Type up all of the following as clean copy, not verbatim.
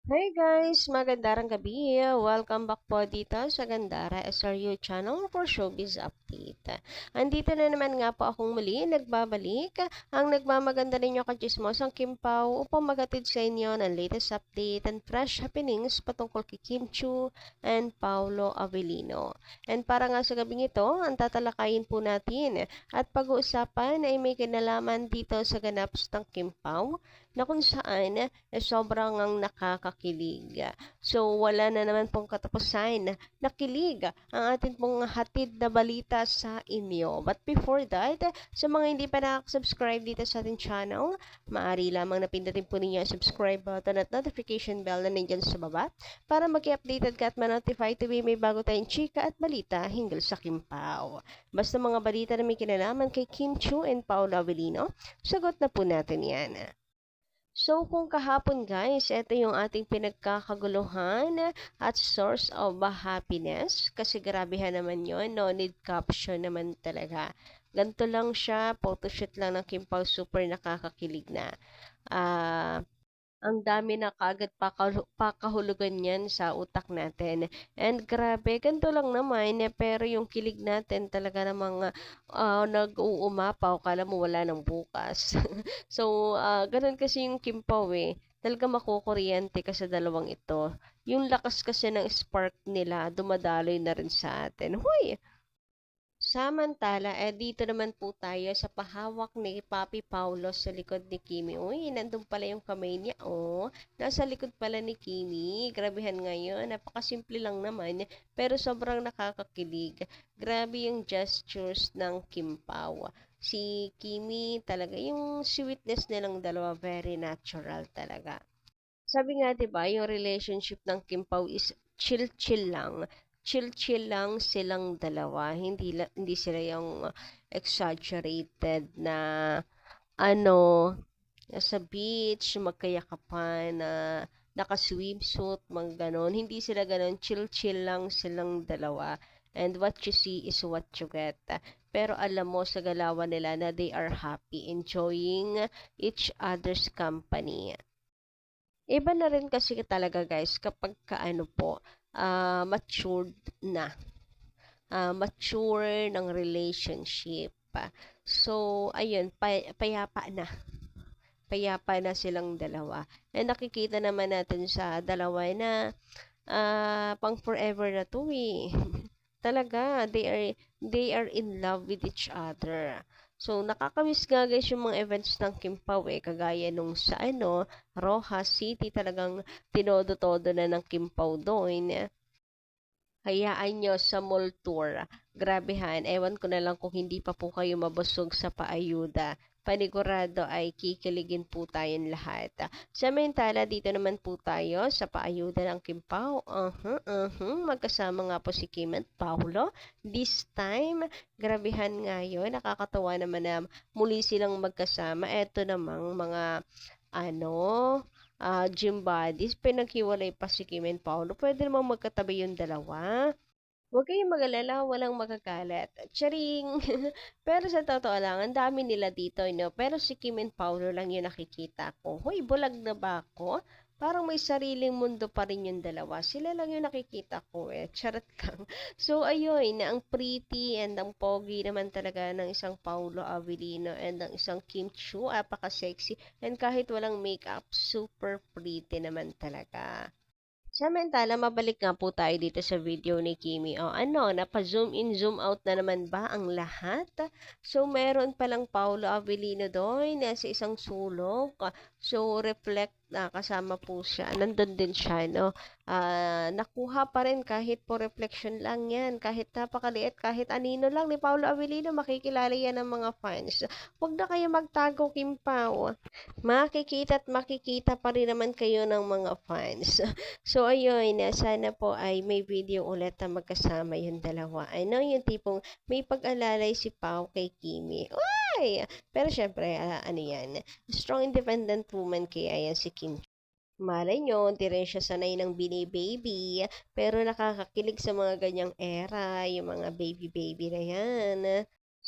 Hey guys, magandang gabi. Welcome back po dito sa Gandara SRU channel for Showbiz Update. Andito na naman nga po akong muli nagbabalik ang nagmamaganda ninyo kachismosang Kim Pao upang magatid sa inyo ng latest update and fresh happenings patungkol kay Kim Chu and Paulo Avellino. And para nga sa gabing ito, ang tatalakayin po natin at pag-uusapan ay may kinalaman dito sa ganaps ng Kim Pao na kung saan sobrang ang nakakakilig. So, wala na naman pong katapusan na kilig ang atin pong hatid na balita sa inyo. But before that, sa mga hindi pa nakasubscribe dito sa ating channel, maaari lamang napindutin po ninyo ang subscribe button at notification bell na nandyan sa baba para mag-updated ka at ma-notify tuwing may bago tayong chika at balita hinggil sa Kim Pao. Basta mga balita na may kinalaman kay Kim Chu and Paolo Avellino, sagot na po natin yan. So, kung kahapon guys, ito yung ating pinagkakaguluhan at source of happiness. Kasi grabehan naman yon, no need caption naman talaga. Ganto lang siya, photoshoot lang ng Kim Pao, super nakakakilig na. Ang dami na kaagad pakahulugan niyan sa utak natin. And grabe, ganito lang naman, pero yung kilig natin talaga namang nag-uumapaw, kala mo wala ng bukas. So, ganun kasi yung Kimpaw eh. Talaga makukuryente ka sa dalawang ito. Yung lakas kasi ng spark nila, dumadaloy na rin sa atin. Huy! Samantala, dito naman po tayo sa pahawak ni Papi Paulo sa likod ni Kimi. Uy, nandun pala yung kamay niya. Oh, nasa likod pala ni Kimi. Grabehan ngayon. Napakasimple lang naman. Pero sobrang nakakakilig. Grabe yung gestures ng Kim Pao. Si Kimi talaga, yung sweetness nilang dalawa, very natural talaga. Sabi nga 'di ba, yung relationship ng Kim Pao is chill-chill lang. Chill-chill lang silang dalawa. Hindi sila yung exaggerated na ano, sa beach, magkayakapan na naka-swimsuit, mga ganon. Hindi sila ganon. Chill-chill lang silang dalawa. And what you see is what you get. Pero alam mo sa galawan nila na they are happy, enjoying each other's company. Iba na rin kasi talaga guys kapag kaano po, matured na. Mature ng relationship. So, ayun, payapa na. Payapa na silang dalawa. And nakikita naman natin sa dalawa na pang forever na to eh. Talaga, they are in love with each other. So, nakakamiss nga guys yung mga events ng Kimpaw eh. Kagaya nung sa Rojas City, talagang tinodo-todo na ng Kimpaw doon. Hayaan nyo sa mall tour. Grabehan, ewan ko na lang kung hindi pa po kayo mabusog sa paayuda. Panigurado ay kikiligin po tayong lahat. Samantala, dito naman po tayo sa paayuda ng Kimpaw. Magkasama nga po si Kim at Paulo. This time, grabehan nga yun. Nakakatawa naman na muli silang magkasama. Eto namang mga ano, gym buddies, pinaghiwalay pa si Kim and Paolo. Pwede namang magkatabi yung dalawa. Huwag kayong mag-alala, walang magagalit. Charing! Pero sa totoo lang, ang dami nila dito, no? Pero si Kim and Paolo lang yung nakikita ko. Hoy, bulag na ba ako? Parang may sariling mundo pa rin yung dalawa. Sila lang yung nakikita ko eh. Charot lang. So, ayun, ang pretty and ang pogi naman talaga ng isang Paulo Avellino and ng isang Kim Chu. Apaka-sexy. And kahit walang makeup, super pretty naman talaga. Samantala, mabalik nga po tayo dito sa video ni Kimi. O ano, napa-zoom in, zoom out na naman ba ang lahat? So, meron palang Paulo Avellino doon na sa isang sulok. So, reflect na kasama po siya. Nandun din siya, no? Nakuha pa rin kahit po reflection lang yan. Kahit napakaliit, kahit anino lang ni Paulo Avellino, makikilala yan ng mga fans. Huwag na kayo magtago, Kim Pao. Makikita at makikita pa rin naman kayo ng mga fans. So, ayun, sana po ay may video ulit na magkasama yung dalawa. I know yung tipong may pag-alalay si Pao kay Kimi. Ay! Pero syempre, ano yan, strong independent woman kaya yan si Kim. Malay nyo, hindi rin siya sanay ng bini-baby, pero nakakakilig sa mga ganyang era, yung mga baby-baby na yan.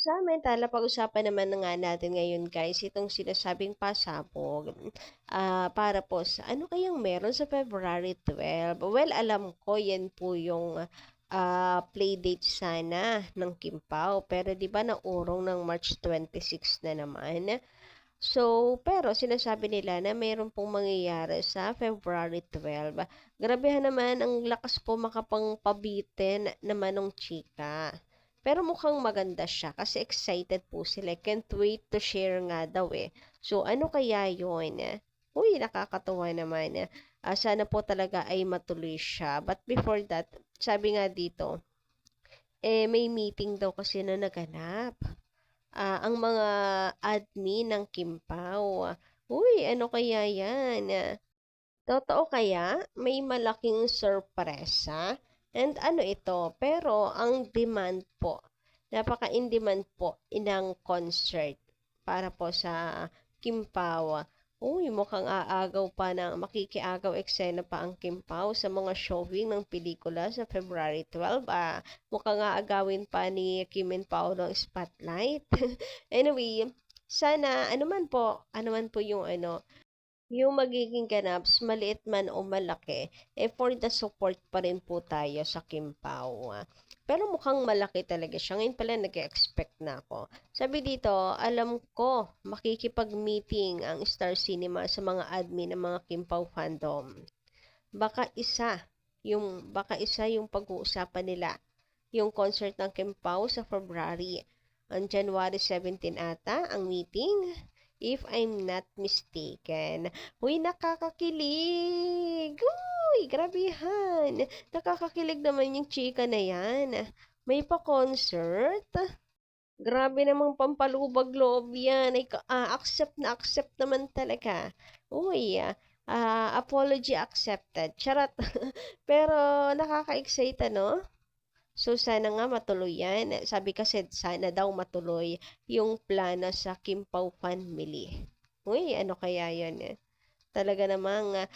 Samantala, pag-usapan naman na nga natin ngayon guys, itong sinasabing pasabog. Para po sa ano kayang meron sa February 12? Well, alam ko yan po yung playdate sana ng Kimpaw. Pero di ba naurong ng March 26 na naman? So, pero sinasabi nila na meron pong mangyayari sa February 12. Grabehan naman, ang lakas po makapangpabitin naman ng chika. Pero mukhang maganda siya kasi excited po sila. Can't wait to share nga daw eh. So, ano kaya yun? Uy, nakakatuwa naman. Sana po talaga ay matuloy siya. But before that, sabi nga dito, may meeting daw kasi na naganap. Ang mga admin ng Kimpaw. Uy, ano kaya yan? Totoo kaya? May malaking sorpresa? And ano ito? Pero ang demand po, napaka-in-demand po inang concert para po sa Kimpaw. Uy, mukhang aagaw pa na makikiagaw eksena pa ang Kimpaw sa mga showing ng pelikula sa February 12. Mukhang aagawin pa ni Kim and Paolo ang spotlight. Anyway, sana ano man po yung magiging ganaps, maliit man o malaki, for the support pa rin po tayo sa Kimpaw. Pero mukhang malaki talaga siya. Ngayon pala nag-expect na ako. Sabi dito, alam ko, makikipag-meeting ang Star Cinema sa mga admin ng mga Kimpaw fandom. Baka isa yung pag-uusapan nila. Yung concert ng Kimpaw sa February. On January 17 ata, ang meeting. If I'm not mistaken. Uy, nakakakilig! Uy, grabehan! Nakakakilig naman yung chika na yan. May pa-concert? Grabe namang pampalubag loob yan. Accept naman talaga. Uy, apology accepted. Charot. Pero nakaka-excite, no? So, sana nga matuloy yan. Sabi kasi, sana daw matuloy yung plano sa Kimpaw family. Uy, ano kaya yan eh? Talaga namang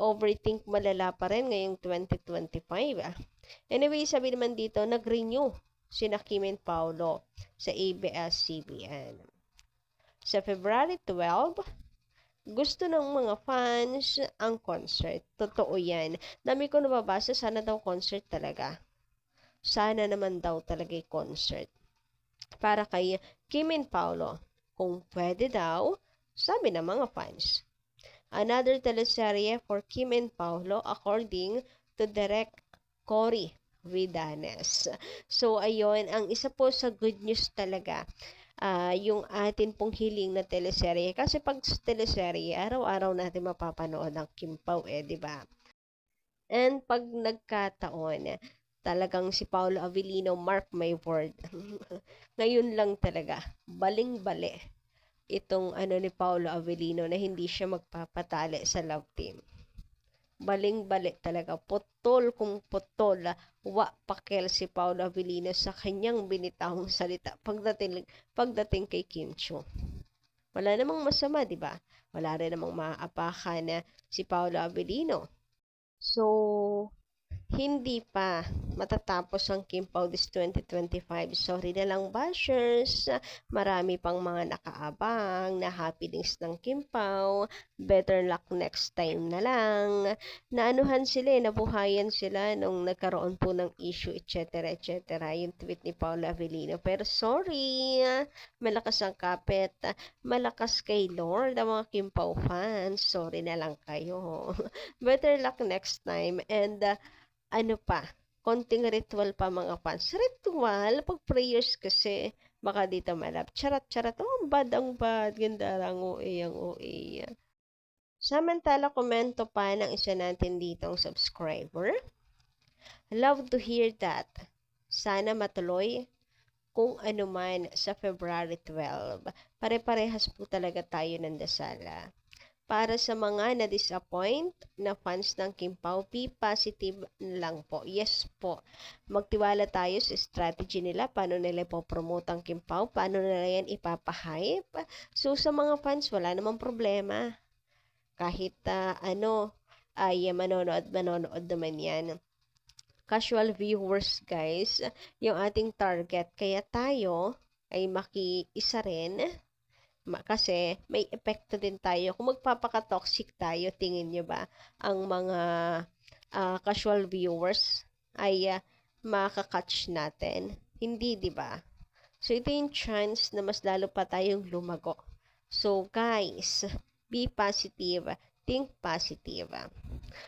overthink malala pa rin ngayong 2025. Anyway, sabi naman dito, nag-renew sina Kim and Paolo sa ABS-CBN. Sa February 12, gusto ng mga fans ang concert. Totoo yan. Dami ko nababasa, sana daw concert talaga. Sana naman daw talaga concert. Para kay Kim and Paolo. Kung pwede daw, sabi ng mga fans. Another teleserye for Kim and Paolo according to Direk Cory Vidanes. So, ayun, ang isa po sa good news talaga, yung atin pong hiling na teleserye. Kasi pag teleserye, araw-araw natin mapapanood ang Kimpaw di ba? And pag nagkataon, talagang si Paolo Avellino, mark my word. Ngayon lang talaga, baling-bali itong ni Paolo Avellino na hindi siya magpapatali sa love team. Baling-bali talaga. Putol kung putol. Wa pakel si Paolo Avellino sa kanyang binitawang salita pagdating kay Kim Chiu. Wala namang masama, di ba? Wala rin namang maaapakan na si Paolo Avellino. So, hindi pa matatapos ang Kimpaw this 2025. Sorry na lang, bashers. Marami pang mga nakaabang na happenings ng Kimpaw. Better luck next time na lang. Naanuhan sila, nabuhayan sila nung nagkaroon po ng issue, etc. etc. Yung tweet ni Paula Avellino. Pero sorry, malakas ang kapit. Malakas kay Lord ang mga Kimpaw fans. Sorry na lang kayo. Better luck next time. And konting ritual pa mga fans. Ritual? Pag prayers kasi, baka dito malap. Charat. Oh, ang bad. Ganda lang, ang OA. Samantala, komento pa ng isa natin ditong subscriber. Love to hear that. Sana matuloy kung ano man sa February 12. Pare-parehas po talaga tayo ng dasala. Para sa mga na-disappoint na fans ng Kimpaw, be positive lang po. Yes po. Magtiwala tayo sa strategy nila, paano nila ipopromote ang Kimpaw, paano nila yan ipapahype. So, sa mga fans, wala namang problema. Kahit ay manonood naman yan. Casual viewers, guys, yung ating target. Kaya tayo ay makiisa rin. Kasi may epekto din tayo. Kung magpapaka-toxic tayo, tingin nyo ba ang mga casual viewers ay makakatch natin? Hindi, di ba? So, ito yung chance na mas lalo pa tayong lumago. So, guys, be positive. Think positive.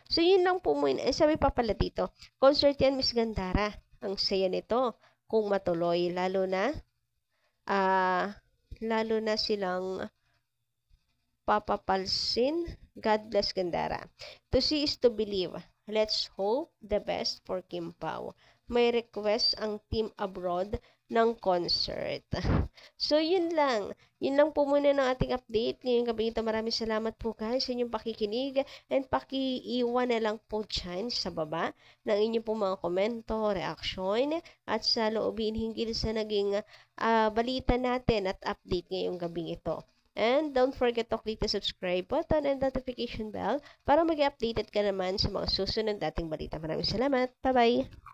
So, yun lang po muna. Sabi pa pala dito, concert yan, Miss Gandara. Ang saya nito kung matuloy. Lalo na silang papapalsin. God bless Gandara. To see is to believe. Let's hope the best for Kim Pao. May request ang team abroad ng concert. So, yun lang. Yun lang po muna ng ating update. Ngayong gabi ito, maraming salamat po guys sa inyong pakikinig and pakiiwan na lang po dyan sa baba ng inyong po mga komento, reaksyon at sa loobin hinggil sa naging balita natin at update ngayong gabi ito. And don't forget to click the subscribe button and notification bell para mag-updated ka naman sa mga susunod dating balita. Maraming salamat. Bye-bye!